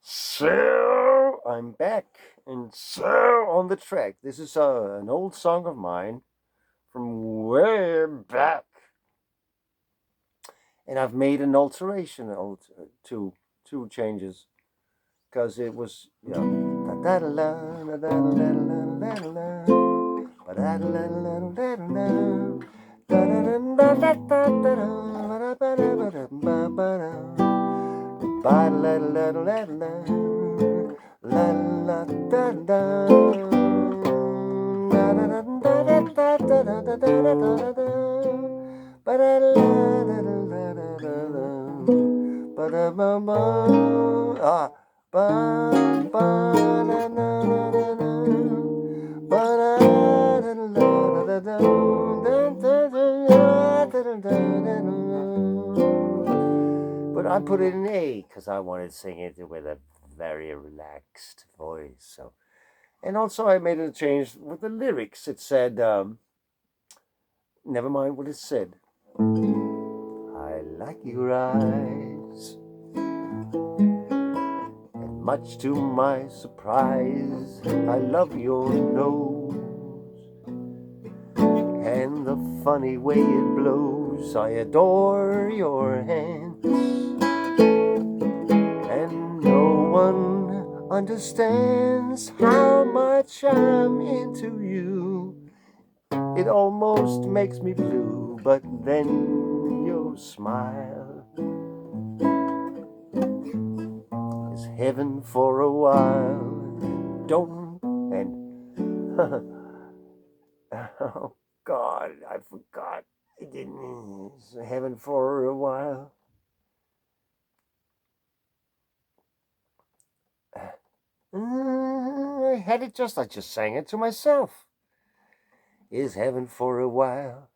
So I'm back, and so on the track. This is an old song of mine from way back, and I've made an alteration, two changes, because it was ah, but I put it in A because I wanted to sing it with a very relaxed voice. So, and also I made a change with the lyrics. It said, never mind what it said. I like your eyes, and much to my surprise, I love your nose and the funny way it blows. I adore your hands, and no one understands how much I'm into you. It almost makes me blue, but then your smile is heaven for a while. Don't and oh God, I forgot. I didn't. It's heaven for a while. I had it I just sang it to myself. Is heaven for a while.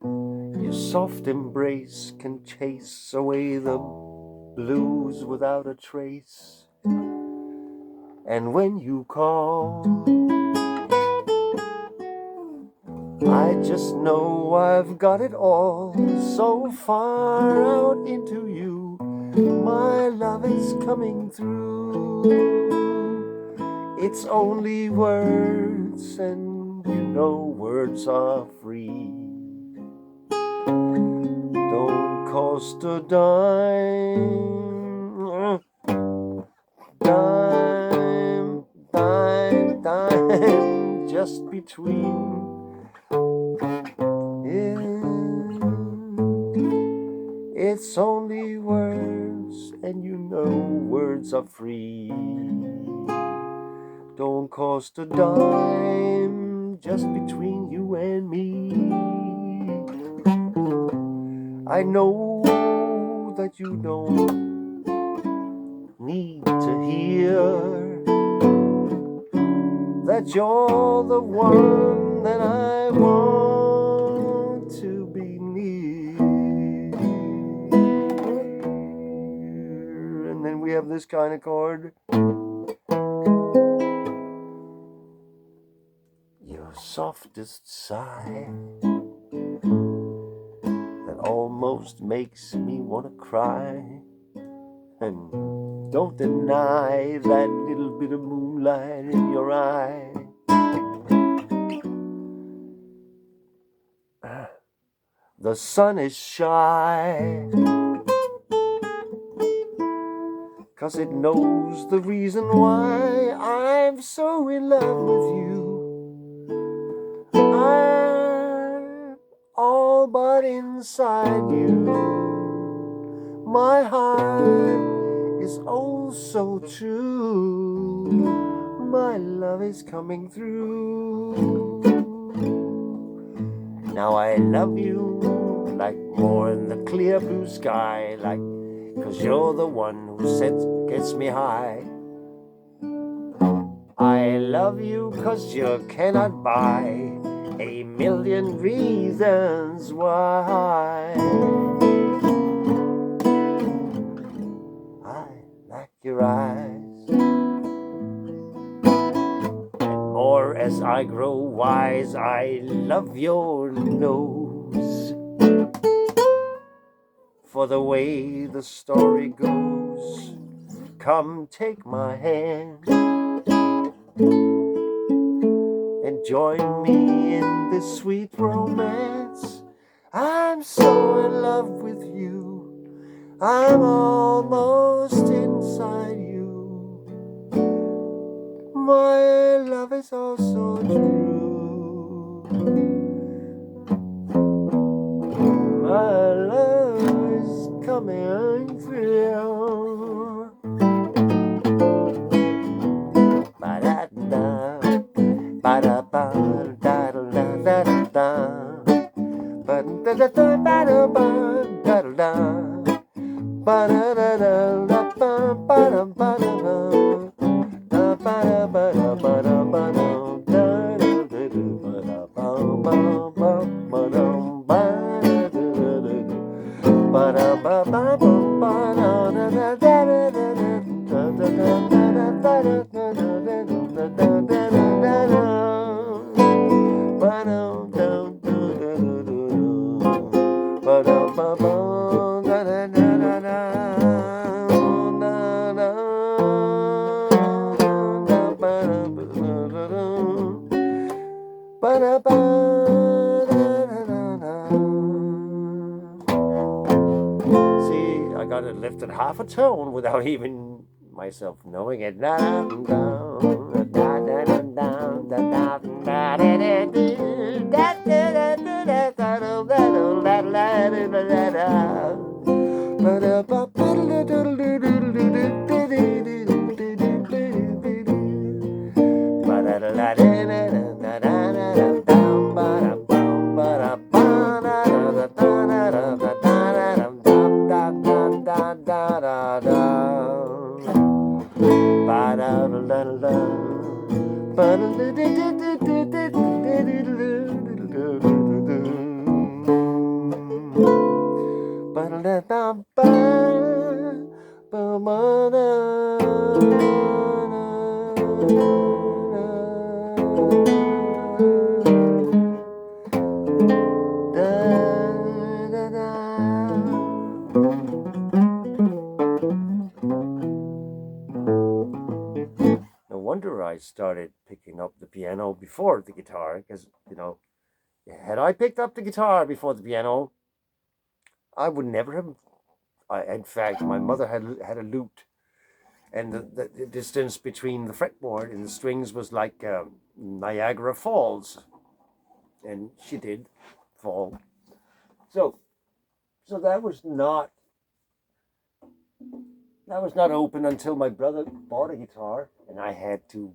Your soft embrace can chase away the blues without a trace. And when you call, I just know I've got it all. So far out into you, my love is coming through. It's only words, and you know words are free. Don't cost a dime, dime, just between. It's only words, and you know words are free. Don't cost a dime, just between you and me. I know that you don't need to hear that you're the one that I want to be near. And then we have this kind of chord. Your softest sigh that almost makes me want to cry. And don't deny that little bit of moonlight in your eye. The sun is shy, 'cause it knows the reason why I'm so in love with you. I'm all but inside you. My heart is oh so true. My love is coming through. Now I love you like more in the clear blue sky, like 'cause you're the one who gets me high. I love you 'cause you cannot buy a million reasons why. I like your eyes, and more as I grow wise, I love your nose. for the way the story goes. Come take my hand and join me in this sweet romance. I'm so in love with you, I'm almost inside you. My love is also true. My love is coming through. Ba-da-da, ba-da-ba, da-da-da-da-da, ba-da-da-da, ba-da-ba, da-da-da, ba-da-da-da, ba-da-ba-da-ba, See, I got it lifted half a tone without even myself knowing it. No wonder I started picking up the piano before the guitar, because, had I picked up the guitar before the piano, I would never have. In fact, my mother had a lute, and the distance between the fretboard and the strings was like Niagara Falls, and she did fall. So that was not open until my brother bought a guitar, and I had to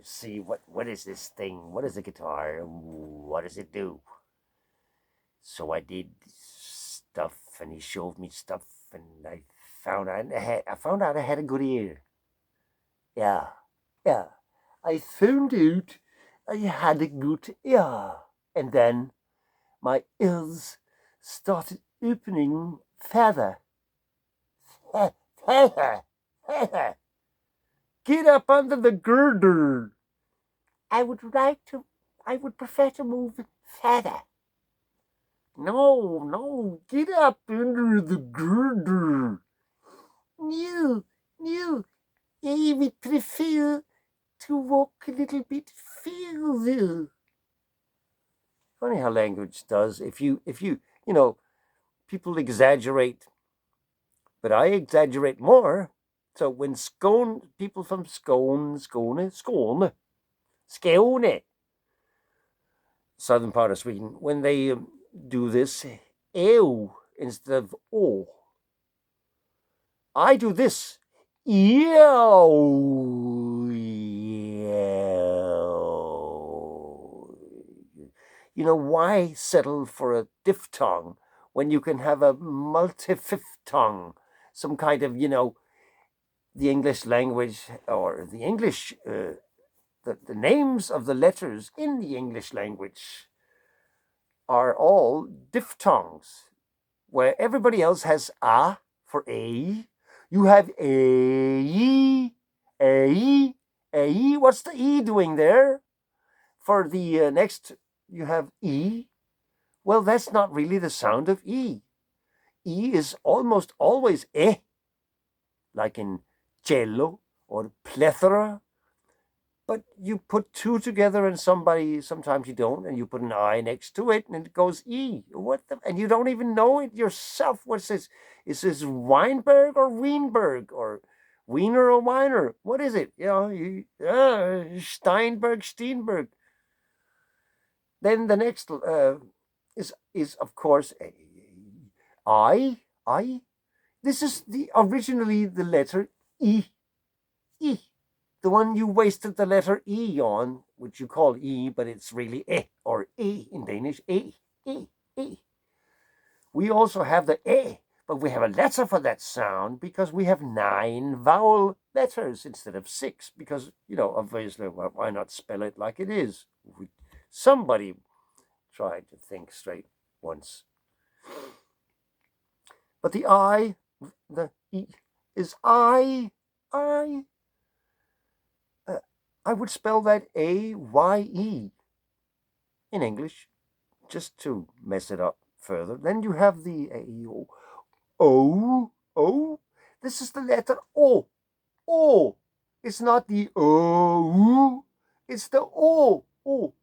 see what is this thing? What is a guitar? What does it do? So I did stuff, and he showed me stuff, and I found out I had a good ear. Yeah. I found out I had a good ear, and then my ears started opening further. Get up under the girder. I would prefer to move further. No, get up under the girder. No, I would prefer to walk a little bit further. Funny how language does. If you people exaggerate, but I exaggerate more. So when people from Skåne, southern part of Sweden, when they do this ew instead of o, I do this ew. Why settle for a diphthong when you can have a multiphthong? Some kind of, the English language, or the English, the names of the letters in the English language are all diphthongs, where everybody else has a for a. You have a. What's the e doing there? For the next, you have e. Well, that's not really the sound of e. E is almost always E, like in cello or plethora. But you put two together and sometimes you don't, and you put an I next to it and it goes E. And you don't even know it yourself. What's this? Is this Weinberg or Weinberg or Wiener or Weiner? What is it? Steinberg. Then the next is of course I. This is originally the letter E. E. The one you wasted the letter E on, which you call E, but it's really E or E in Danish. E. We also have the E, but we have a letter for that sound because we have 9 vowel letters instead of 6. Because, obviously, why not spell it like it is? Somebody tried to think straight once. But the E is I. I would spell that A-Y-E in English, just to mess it up further. Then you have the O. This is the letter O. O. It's not the O. It's the O. O.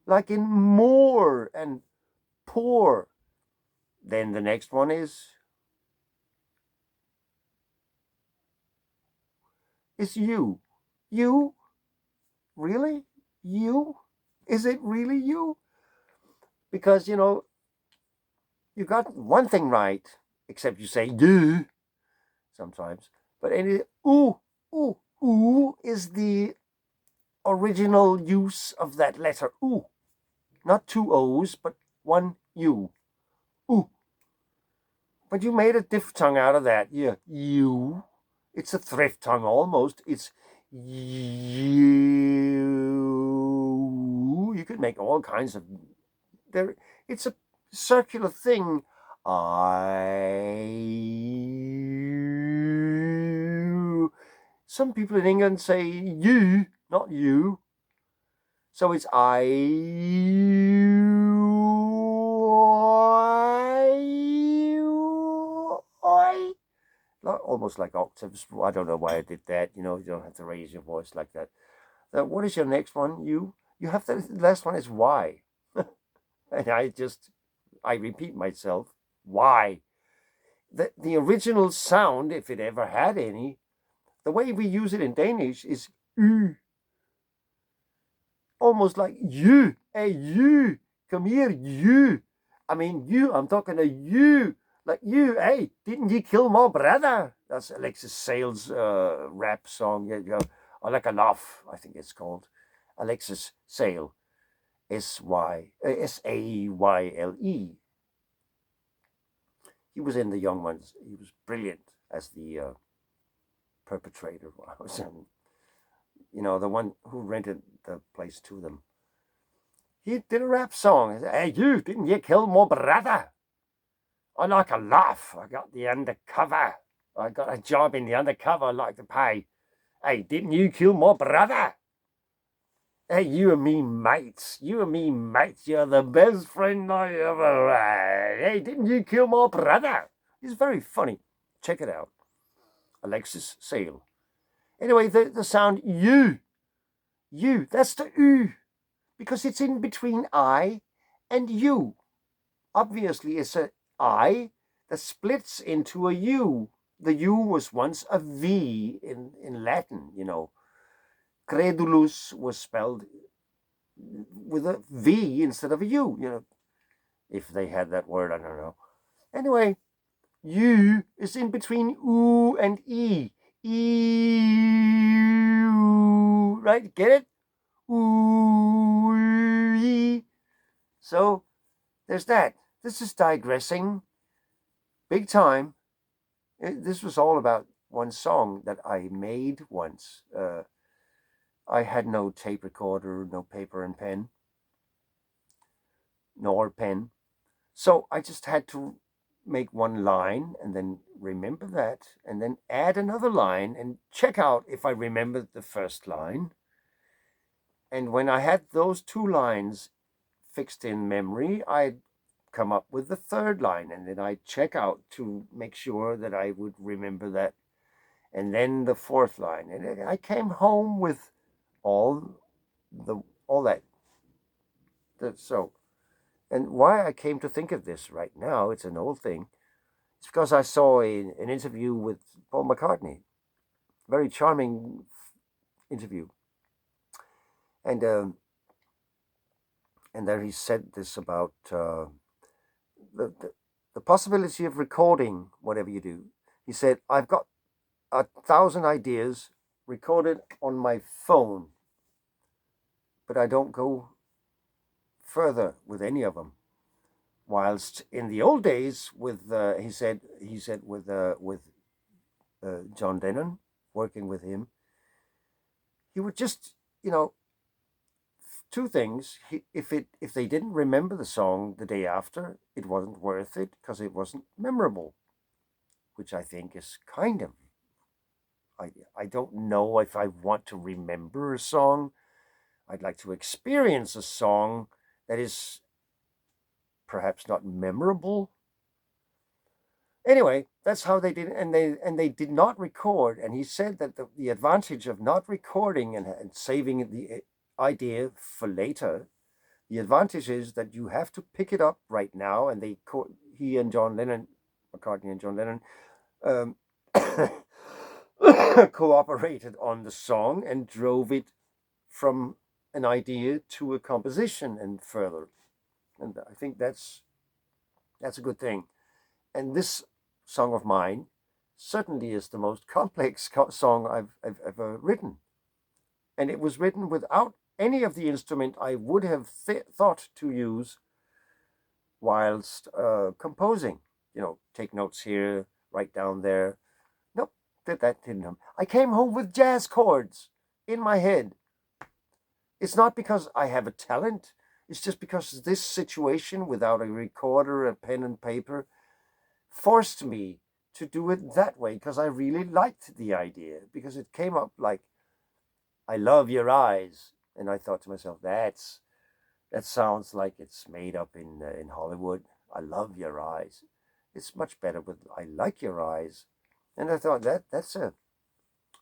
Like in more and poor. Then the next one is you. You? Really? You? Is it really you? Because, you got one thing right, except you say you sometimes. But ooh is the original use of that letter ooh. Not 2 O's, but 1 U. Ooh. But you made a diphthong out of that. Yeah, you. It's a thrift tongue almost. It's you. You could make all kinds of. It's a circular thing. Some people in England say you, not you. So it's almost like octaves. I don't know why I did that. You don't have to raise your voice like that. What is your next one? You have the last one is Y. And I repeat myself. Why? The original sound, if it ever had any, the way we use it in Danish is almost like you. Hey, you, come here, you. I mean, you, I'm talking to you. Like you, hey, didn't you kill my brother? That's Alexis Sale's rap song. I like a laugh, I think it's called. Alexis Sale. Sayle. He was in The Young Ones. He was brilliant as the perpetrator. The one who rented the place to them. He did a rap song. Hey, you, didn't you kill my brother? I like a laugh. I got the undercover. I got a job in the undercover. I like to pay. Hey, didn't you kill my brother? Hey, you and me mates. You're the best friend I ever had. Hey, didn't you kill my brother? He's very funny. Check it out. Alexis Sale. Anyway, the sound you, that's the U. Because it's in between I and you. Obviously, it's an I that splits into a U. The U was once a V in Latin, Credulus was spelled with a V instead of a U, if they had that word, I don't know. Anyway, U is in between U and E. E, right? Get it? Ooh, E. So there's that. This is digressing big time. This was all about one song that I made once. I had no tape recorder, no paper and pen, nor pen. So I just had to make one line and then remember that and then add another line and check out if I remembered the first line. And when I had those 2 lines fixed in memory, I'd come up with the third line, and then I'd check out to make sure that I would remember that, and then the fourth line, and I came home with all that. So, and why I came to think of this right now, it's an old thing. It's because I saw an interview with Paul McCartney, very charming interview, and there he said this about the possibility of recording whatever you do. He said, I've got 1,000 ideas recorded on my phone, but I don't go further with any of them. Whilst in the old days, with he said with John Lennon, working with him, he would just, two things. If they didn't remember the song the day after, it wasn't worth it because it wasn't memorable, which I think is kind of. I don't know if I want to remember a song. I'd like to experience a song that is perhaps not memorable. Anyway, that's how they did it, and they did not record. And he said that the advantage of not recording and saving the idea for later, the advantage is that you have to pick it up right now. And he and John Lennon, McCartney and John Lennon, cooperated on the song and drove it from an idea to a composition and further. And I think that's a good thing. And this song of mine certainly is the most complex song I've ever written. And it was written without any of the instrument I would have thought to use whilst composing. Take notes here, write down there. Nope, that didn't happen. I came home with jazz chords in my head. It's not because I have a talent. It's just because this situation without a recorder, a pen and paper, forced me to do it that way because I really liked the idea, because it came up like, I love your eyes. And I thought to myself, that sounds like it's made up in Hollywood. I love your eyes. It's much better with I like your eyes. And I thought that's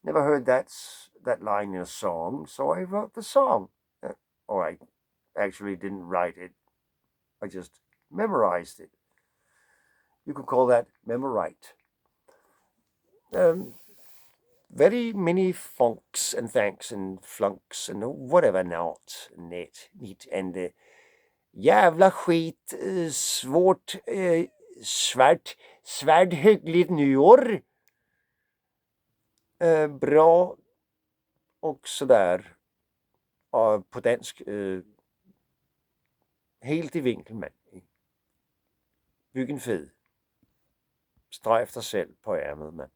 never heard that line in a song, so I wrote the song. Or I actually didn't write it. I just memorized it. You could call that memorite. Very many funks and thanks and flunks and whatever not. Neat and jävla skit, svårt, svärd hyggligt nyår. Bra och sådär. På dansk. Helt i vinkel, mand. Bygg en fed. Streg dig selv på ærmet, mand.